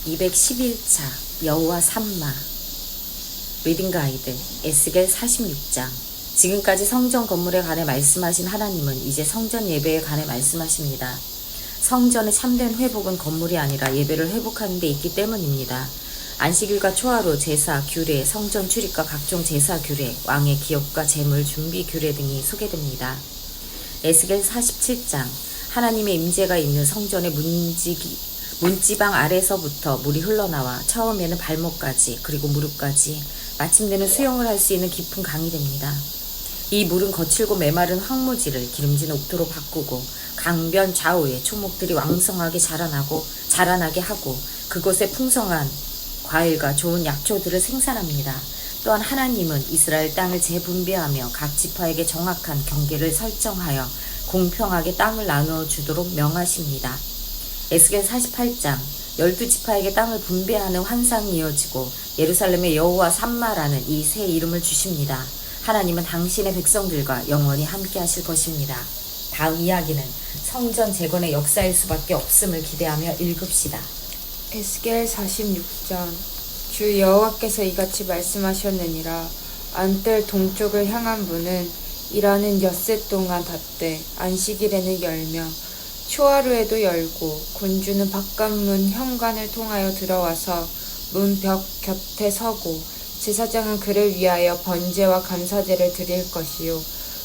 211차 여호와 삼마 리딩 가이드 에스겔 46장. 지금까지 성전 건물에 관해 말씀하신 하나님은 이제 성전 예배에 관해 말씀하십니다. 성전의 참된 회복은 건물이 아니라 예배를 회복하는 데 있기 때문입니다. 안식일과 초하루, 제사, 규례, 성전 출입과 각종 제사 규례, 왕의 기업과 제물 준비 규례 등이 소개됩니다. 에스겔 47장. 하나님의 임재가 있는 성전의 문지방 아래서부터 물이 흘러나와 처음에는 발목까지 그리고 무릎까지 마침내는 수영을 할 수 있는 깊은 강이 됩니다. 이 물은 거칠고 메마른 황무지를 기름진 옥토로 바꾸고 강변 좌우에 초목들이 왕성하게 자라나게 하고 그곳에 풍성한 과일과 좋은 약초들을 생산합니다. 또한 하나님은 이스라엘 땅을 재분배하며 각 지파에게 정확한 경계를 설정하여 공평하게 땅을 나누어 주도록 명하십니다. 에스겔 48장. 12지파에게 땅을 분배하는 환상이 이어지고 예루살렘의 여호와 삼마라는 이 새 이름을 주십니다. 하나님은 당신의 백성들과 영원히 함께 하실 것입니다. 다음 이야기는 성전 재건의 역사일 수밖에 없음을 기대하며 읽읍시다. 에스겔 46장. 주 여호와께서 이같이 말씀하셨느니라. 안뜰 동쪽을 향한 문은 일하는 엿새 동안 닫되 안식일에는 열며 초하루에도 열고 군주는 바깥문 현관을 통하여 들어와서 문벽 곁에 서고 제사장은 그를 위하여 번제와 감사제를 드릴 것이요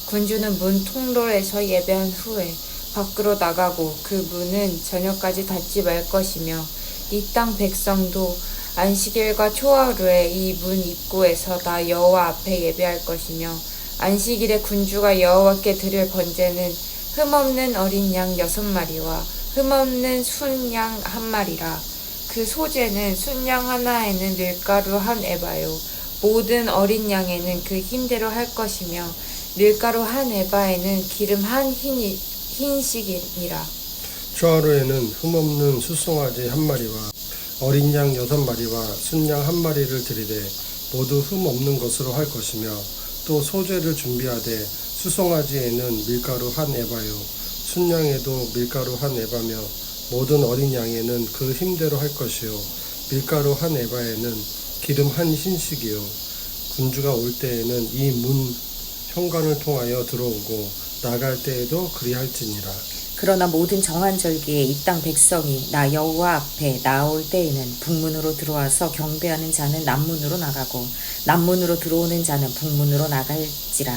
군주는 문 통로에서 예배한 후에 밖으로 나가고 그 문은 저녁까지 닫지 말 것이며 이 땅 백성도 안식일과 초하루에 이 문 입구에서 나 여호와 앞에 예배할 것이며 안식일에 군주가 여호와께 드릴 번제는 흠없는 어린 양 6마리와 흠없는 순양 1마리라. 그 소재는 순양 하나에는 밀가루 1에바요 모든 어린 양에는 그 힘대로 할 것이며 밀가루 1에바에는 기름 1흰씩이니라. 초하루에는 흠없는 숫송아지 1마리와 어린 양 6마리와 순양 1마리를 드리되 모두 흠없는 것으로 할 것이며 또 소재를 준비하되 수송아지에는 밀가루 1에바요 순양에도 밀가루 1에바며 모든 어린 양에는 그 힘대로 할 것이요 밀가루 1에바에는 기름 1흰씩이요 군주가 올 때에는 이 문 현관을 통하여 들어오고 나갈 때에도 그리할지니라. 그러나 모든 정한 절기에 이 땅 백성이 나 여호와 앞에 나올 때에는 북문으로 들어와서 경배하는 자는 남문으로 나가고 남문으로 들어오는 자는 북문으로 나갈지라.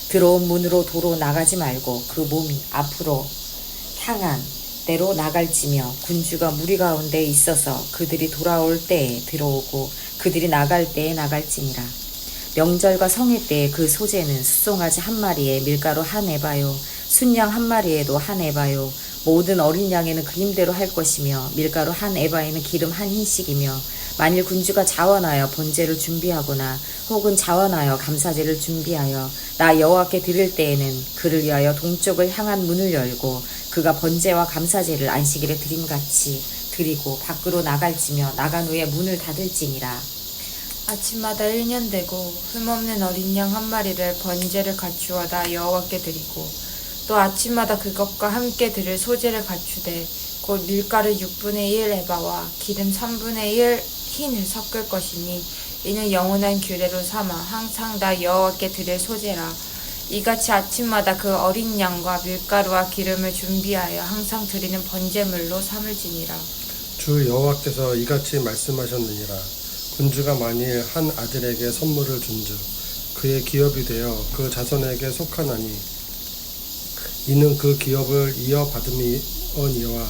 들어온 문으로 도로 나가지 말고 그 몸이 앞으로 향한 대로 나갈지며 군주가 무리 가운데 있어서 그들이 돌아올 때에 들어오고 그들이 나갈 때에 나갈지니라. 명절과 성회 때에 그 소재는 숫송아지 1마리에 밀가루 1에바요 순양 1마리에도 1에바요 모든 어린 양에는 그 힘대로 할 것이며 밀가루 1에바에는 기름 1흰씩이며 만일 군주가 자원하여 번제를 준비하거나 혹은 자원하여 감사제를 준비하여 나 여호와께 드릴 때에는 그를 위하여 동쪽을 향한 문을 열고 그가 번제와 감사제를 안식일에 드림같이 드리고 밖으로 나갈지며 나간 후에 문을 닫을지니라. 아침마다 1년 되고 흠없는 어린 양 1마리를 번제를 갖추어 나 여호와께 드리고 또 아침마다 그것과 함께 드릴 소재를 갖추되 곧 밀가루 6분의 1 에바와 기름 3분의 1 흰을 섞을 것이니 이는 영원한 규례로 삼아 항상 나 여호와께 드릴 소재라. 이같이 아침마다 그 어린 양과 밀가루와 기름을 준비하여 항상 드리는 번제물로 삼을지니라. 주 여호와께서 이같이 말씀하셨느니라. 군주가 만일 한 아들에게 선물을 준즉 그의 기업이 되어 그 자손에게 속하나니 이는 그 기업을 이어받음이니와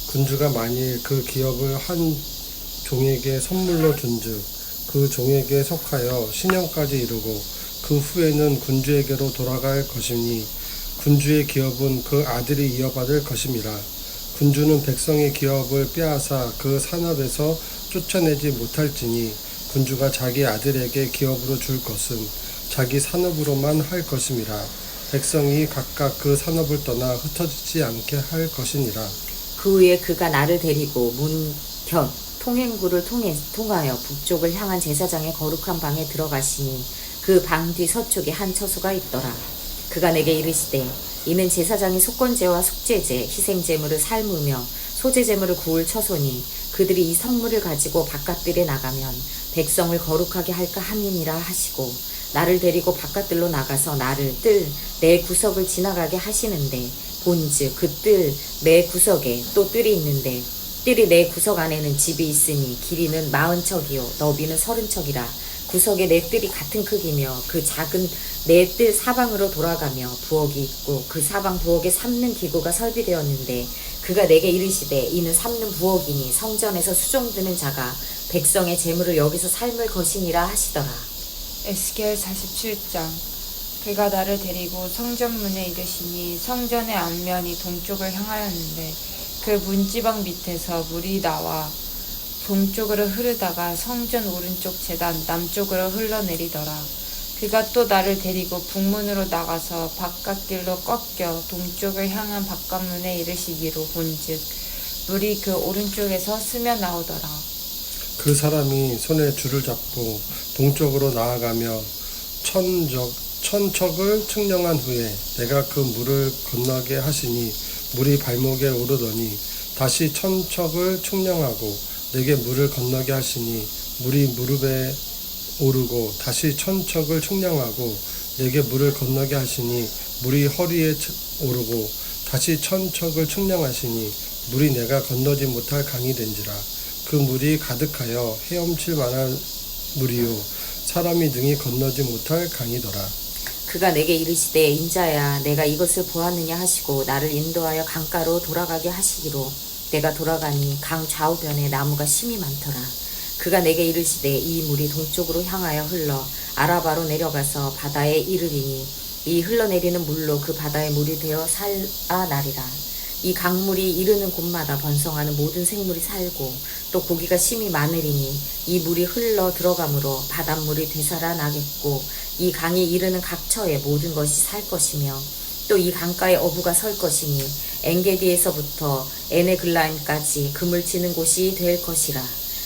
군주가 만일 그 기업을 한 종에게 선물로 준즉 그 종에게 속하여 신형까지 이르고 그 후에는 군주에게로 돌아갈 것이니 군주의 기업은 그 아들이 이어받을 것임이라. 군주는 백성의 기업을 빼앗아 그 산업에서 쫓아내지 못할지니 군주가 자기 아들에게 기업으로 줄 것은 자기 산업으로만 할 것임이라. 백성이 각각 그 산업을 떠나 흩어지지 않게 할 것이니라. 그 후에 그가 나를 데리고 문곁 통행구를 통하여 북쪽을 향한 제사장의 거룩한 방에 들어가시니 그 방 뒤 서쪽에 한 처소가 있더라. 그가 내게 이르시되 이는 제사장이 속건제와 속죄제, 희생제물을 삶으며 소재 제물을 구울 처소니 그들이 이 성물을 가지고 바깥들에 나가면 백성을 거룩하게 할까 함이니라 하시고 나를 데리고 바깥들로 나가서 나를 뜰 내 구석을 지나가게 하시는데 본즉 그 뜰 내 구석에 또 뜰이 있는데 뜰이 내 구석 안에는 집이 있으니 길이는 40척이요 너비는 30척이라 구석에 내 뜰이 같은 크기며 그 작은 내 뜰 사방으로 돌아가며 부엌이 있고 그 사방 부엌에 삶는 기구가 설비되었는데 그가 내게 이르시되 이는 삶는 부엌이니 성전에서 수종드는 자가 백성의 재물을 여기서 삶을 것이니라 하시더라. 에스겔 47장. 그가 나를 데리고 성전문에 이르시니 성전의 앞면이 동쪽을 향하였는데 그 문지방 밑에서 물이 나와 동쪽으로 흐르다가 성전 오른쪽 제단 남쪽으로 흘러내리더라. 그가 또 나를 데리고 북문으로 나가서 바깥길로 꺾여 동쪽을 향한 바깥문에 이르시기로 본즉 물이 그 오른쪽에서 스며 나오더라. 그 사람이 손에 줄을 잡고 동쪽으로 나아가며 천척을 측량한 후에 내가 그 물을 건너게 하시니 물이 발목에 오르더니 다시 천척을 측량하고 내게 물을 건너게 하시니 물이 무릎에 오르고 다시 천척을 측량하고 내게 물을 건너게 하시니 물이 허리에 오르고 다시 천척을 측량하시니 물이 내가 건너지 못할 강이 된지라. 그 물이 가득하여 헤엄칠 만한 물이요 사람이 능히 건너지 못할 강이더라. 그가 내게 이르시되 인자야 내가 이것을 보았느냐 하시고 나를 인도하여 강가로 돌아가게 하시기로 내가 돌아가니 강 좌우변에 나무가 심이 많더라. 그가 내게 이르시되 이 물이 동쪽으로 향하여 흘러 아라바로 내려가서 바다에 이르리니 이 흘러내리는 물로 그 바다의 물이 되어 살아나리라. 이 강물이 이르는 곳마다 번성하는 모든 생물이 살고 또 고기가 심이 많으리니 이 물이 흘러 들어가므로 바닷물이 되살아나겠고 이 강이 이르는 각처에 모든 것이 살 것이며 또 이 강가에 어부가 설 것이니 엔게디에서부터 에네글라임까지 그물 치는 곳이 될 것이라.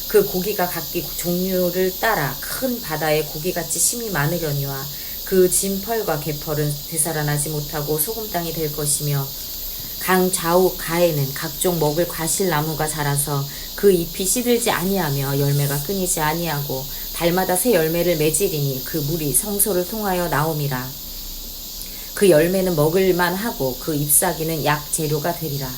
그 고기가 각기 종류를 따라 큰 바다에 고기같이 심이 많으려니와 그 진펄과 개펄은 되살아나지 못하고 소금땅이 될 것이며 강 좌우 가에는 각종 먹을 과실나무가 자라서 그 잎이 시들지 아니하며 열매가 끊이지 아니하고 달마다 새 열매를 맺으리니 그 물이 성소를 통하여 나옴이라. 그 열매는 먹을만 하고 그 잎사귀는 약 재료가 되리라.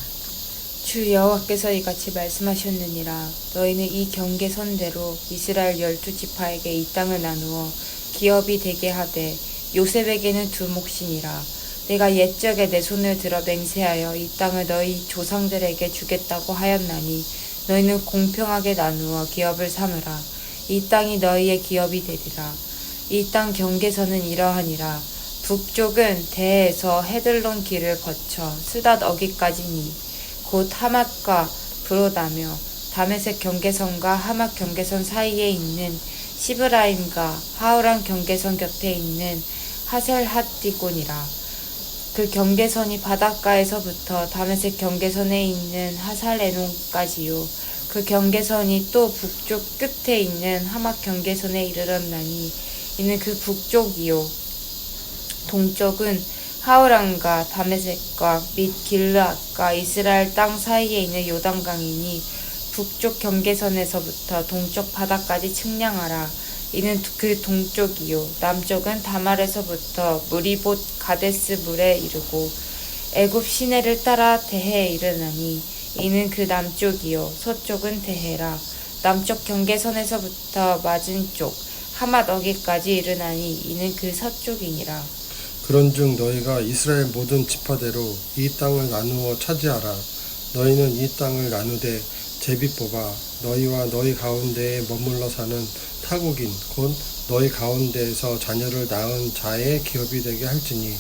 주 여호와께서 이같이 말씀하셨느니라. 너희는 이 경계선대로 이스라엘 12지파에게 이 땅을 나누어 기업이 되게 하되 요셉에게는 두 몫이니라. 내가 옛적에 내 손을 들어 맹세하여 이 땅을 너희 조상들에게 주겠다고 하였나니 너희는 공평하게 나누어 기업을 삼으라. 이 땅이 너희의 기업이 되리라. 이 땅 경계선은 이러하니라. 북쪽은 대에서 헤들론 길을 거쳐 스닷 어기까지니 곧 하맛과 브로다며 다메섹 경계선과 하맛 경계선 사이에 있는 시브라임과 하우란 경계선 곁에 있는 하셀핫디곤이라. 그 경계선이 바닷가에서부터 다메섹 경계선에 있는 하살에논까지요. 그 경계선이 또 북쪽 끝에 있는 하맛 경계선에 이르렀나니 이는 그 북쪽이요. 동쪽은 하우란과 다메섹과 및 길르앗과 이스라엘 땅 사이에 있는 요단강이니 북쪽 경계선에서부터 동쪽 바다까지 측량하라. 이는 그 동쪽이요. 남쪽은 다말에서부터 무리봇 가데스 물에 이르고 애굽 시내를 따라 대해에 이르나니 이는 그 남쪽이요. 서쪽은 대해라. 남쪽 경계선에서부터 맞은쪽 하맛 어기까지 이르나니 이는 그 서쪽이니라. 그런즉 너희가 이스라엘 모든 지파대로 이 땅을 나누어 차지하라. 너희는 이 땅을 나누되 제비 뽑아 너희와 너희 가운데에 머물러 사는 타국인 곧 너희 가운데에서 자녀를 낳은 자의 기업이 되게 할지니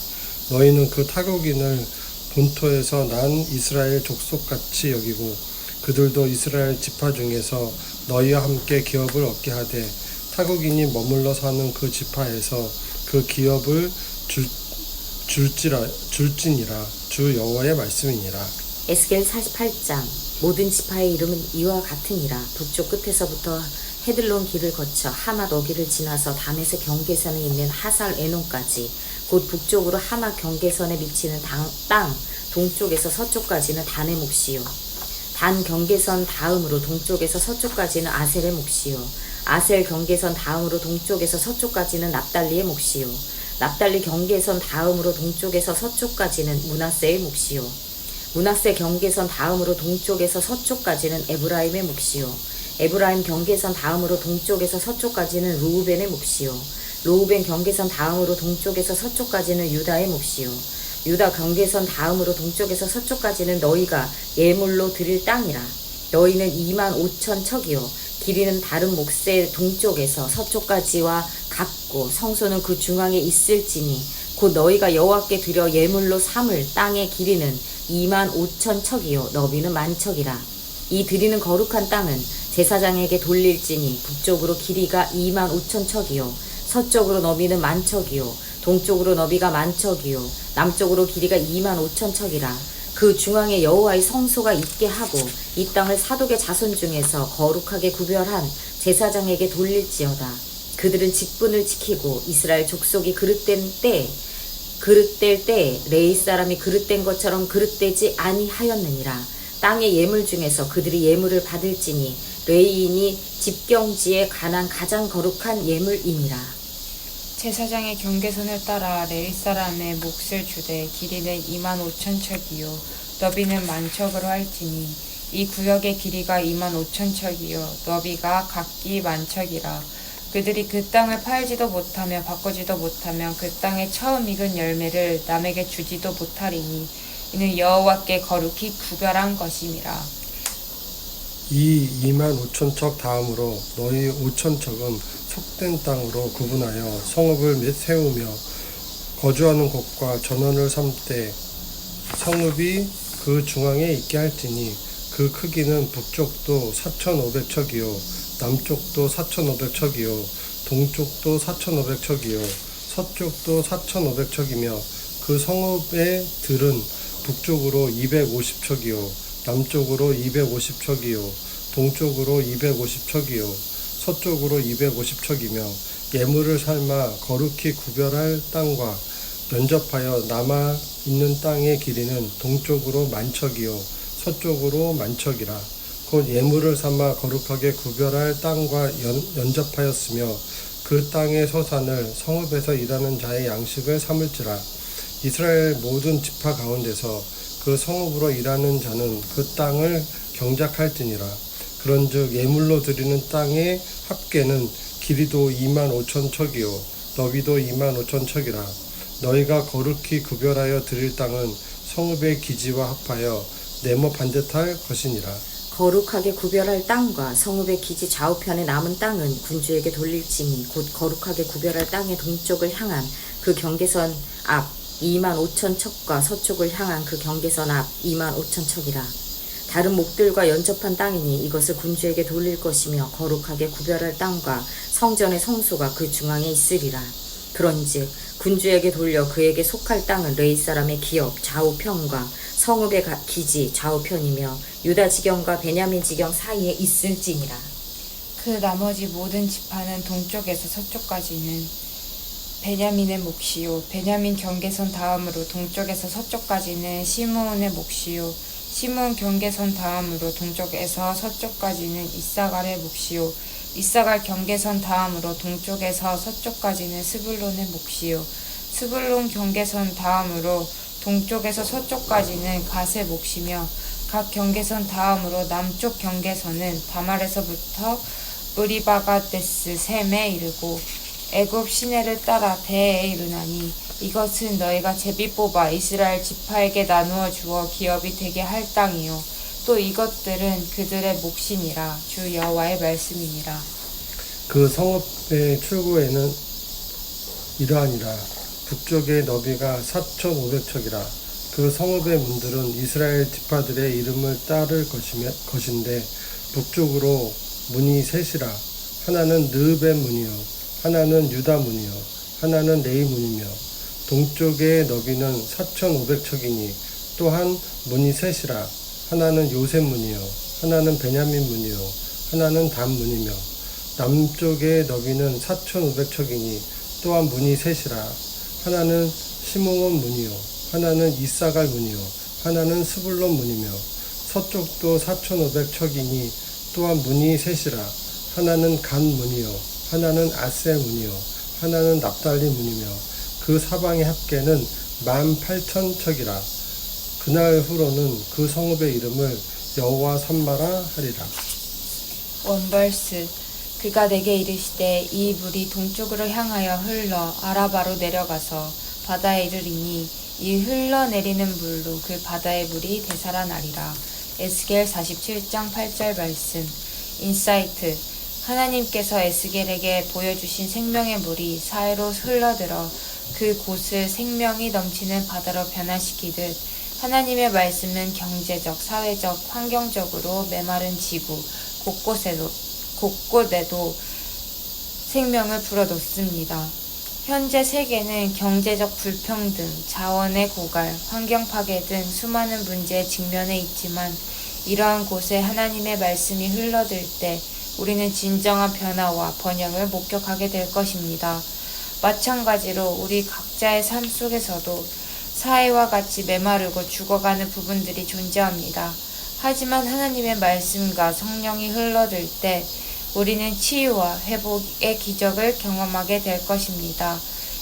너희는 그 타국인을 본토에서 난 이스라엘 족속같이 여기고 그들도 이스라엘 지파 중에서 너희와 함께 기업을 얻게 하되 타국인이 머물러 사는 그 지파에서 그 기업을 줄지니라. 주 여호와의 말씀이니라. 에스겔 48장. 모든 지파의 이름은 이와 같으니라. 북쪽 끝에서부터 헤들론 길을 거쳐 하맛 어기를 지나서 다메섹 경계선에 있는 하살 에논까지 곧 북쪽으로 하맛 경계선에 미치는 땅 동쪽에서 서쪽까지는 단의 몫이요. 단 경계선 다음으로 동쪽에서 서쪽까지는 아셀의 몫이요. 아셀 경계선 다음으로 동쪽에서 서쪽까지는 납달리의 몫이요. 납달리 경계선 다음으로 동쪽에서 서쪽까지는 므낫세의 몫이요. 므낫세 경계선 다음으로 동쪽에서 서쪽까지는 에브라임의 몫이요. 에브라임 경계선 다음으로 동쪽에서 서쪽까지는 루우벤의 몫이요. 루우벤 경계선 다음으로 동쪽에서 서쪽까지는 유다의 몫이요. 유다 경계선 다음으로 동쪽에서 서쪽까지는 너희가 예물로 드릴 땅이라. 너희는 25,000 척이요. 길이는 다른 몫의 동쪽에서 서쪽까지와 같고 성소는 그 중앙에 있을지니 곧 너희가 여호와께 드려 예물로 삼을 땅의 길이는 25,000 척이요. 너비는 10,000척이라. 이 드리는 거룩한 땅은 제사장에게 돌릴지니 북쪽으로 길이가 25,000 척이요. 서쪽으로 너비는 10,000척이요. 동쪽으로 너비가 10,000척이요. 남쪽으로 길이가 25,000 척이라. 그 중앙에 여호와의 성소가 있게 하고 이 땅을 사독의 자손 중에서 거룩하게 구별한 제사장에게 돌릴지어다. 그들은 직분을 지키고 이스라엘 족속이 그릇될 때 레위 사람이 그릇된 것처럼 그릇되지 아니하였느니라. 땅의 예물 중에서 그들이 예물을 받을지니 레위인이 집경지에 관한 가장 거룩한 예물이니라. 제사장의 경계선을 따라 레위 사람의 몫을 주되 길이는 25,000 척이요 너비는 10,000척으로 할지니 이 구역의 길이가 25,000 척이요 너비가 각기 10,000척이라. 그들이 그 땅을 팔지도 못하며 바꾸지도 못하며 그 땅에 처음 익은 열매를 남에게 주지도 못하리니 이는 여호와께 거룩히 구별한 것임이라. 이 25,000척 다음으로 너희 5,000척은 속된 땅으로 구분하여 성읍을 세우며 거주하는 곳과 전원을 삼되 성읍이 그 중앙에 있게 할지니 그 크기는 북쪽도 4,500척이요 남쪽도 4,500척이요 동쪽도 4,500척이요 서쪽도 4,500척이며 그 성읍의 들은 북쪽으로 250척이요 남쪽으로 250척이요 동쪽으로 250척이요 서쪽으로 250척이며 예물을 삶아 거룩히 구별할 땅과 면접하여 남아 있는 땅의 길이는 동쪽으로 10,000척이요 서쪽으로 10,000척이라. 곧 예물을 삼아 거룩하게 구별할 땅과 연접하였으며 그 땅의 소산을 성읍에서 일하는 자의 양식을 삼을지라. 이스라엘 모든 지파 가운데서 그 성읍으로 일하는 자는 그 땅을 경작할지니라. 그런즉 예물로 드리는 땅의 합계는 길이도 25,000척이요 너비도 25,000척이라. 너희가 거룩히 구별하여 드릴 땅은 성읍의 기지와 합하여 네모 반듯할 것이니라. 거룩하게 구별할 땅과 성읍의 기지 좌우편에 남은 땅은 군주에게 돌릴지니 곧 거룩하게 구별할 땅의 동쪽을 향한 그 경계선 앞 25,000척과 서쪽을 향한 그 경계선 앞 25,000척이라. 다른 목들과 연접한 땅이니 이것을 군주에게 돌릴 것이며 거룩하게 구별할 땅과 성전의 성소가 그 중앙에 있으리라. 그런즉 군주에게 돌려 그에게 속할 땅은 레위 사람의 기업 좌우편과 성읍의 기지 좌우편이며 유다 지경과 베냐민 지경 사이에 있을지니라. 그 나머지 모든 지파는 동쪽에서 서쪽까지는 베냐민의 몫이요 베냐민 경계선 다음으로 동쪽에서 서쪽까지는 시므온의 몫이요 시므온 경계선 다음으로 동쪽에서 서쪽까지는 이사갈의 몫이요 이사갈 경계선 다음으로 동쪽에서 서쪽까지는 스불론의 몫이요 스불론 경계선 다음으로 동쪽에서 서쪽까지는 갓의 몫이며 각 경계선 다음으로 남쪽 경계선은 다말에서부터 브리바가데스 셈에 이르고 애굽 시내를 따라 베에 이르나니 이것은 너희가 제비 뽑아 이스라엘 지파에게 나누어 주어 기업이 되게 할 땅이요 또 이것들은 그들의 몫이니라. 주 여호와의 말씀이니라. 그 성읍의 출구에는 이러하니라. 북쪽의 너비가 4,500척이라. 그 성읍의 문들은 이스라엘 지파들의 이름을 따를 것인데 북쪽으로 문이 셋이라. 하나는 르벤 문이요 하나는 유다 문이요 하나는 레위 문이며 동쪽의 너비는 4,500척이니 또한 문이 셋이라. 하나는 요셉 문이요 하나는 베냐민 문이요 하나는 단 문이며 남쪽의 너비는 4,500척이니 또한 문이 셋이라. 하나는 시므온 문이요 하나는 이사갈 문이요 하나는 스불론 문이며 서쪽도 4,500척이니 또한 문이 셋이라. 하나는 간 문이요, 하나는 아세 문이요, 하나는 납달리 문이며 그 사방의 합계는 18,000척이라. 그날 후로는 그 성읍의 이름을 여호와 삼마라 하리라. 원벌스 그가 내게 이르시되 이 물이 동쪽으로 향하여 흘러 아라바로 내려가서 바다에 이르리니 이 흘러내리는 물로 그 바다의 물이 되살아나리라. 에스겔 47장 8절 말씀. 인사이트 하나님께서 에스겔에게 보여주신 생명의 물이 사해로 흘러들어 그 곳을 생명이 넘치는 바다로 변화시키듯 하나님의 말씀은 경제적, 사회적, 환경적으로 메마른 지구 곳곳에도 생명을 불어넣습니다. 현재 세계는 경제적 불평등, 자원의 고갈, 환경 파괴 등 수많은 문제에 직면해 있지만 이러한 곳에 하나님의 말씀이 흘러들 때 우리는 진정한 변화와 번영을 목격하게 될 것입니다. 마찬가지로 우리 각자의 삶 속에서도 사해와 같이 메마르고 죽어가는 부분들이 존재합니다. 하지만 하나님의 말씀과 성령이 흘러들 때 우리는 치유와 회복의 기적을 경험하게 될 것입니다.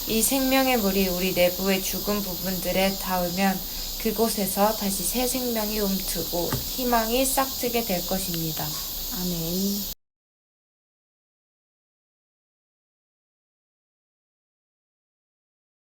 이 생명의 물이 우리 내부의 죽은 부분들에 닿으면 그곳에서 다시 새 생명이 움트고 희망이 싹트게 될 것입니다. 아멘.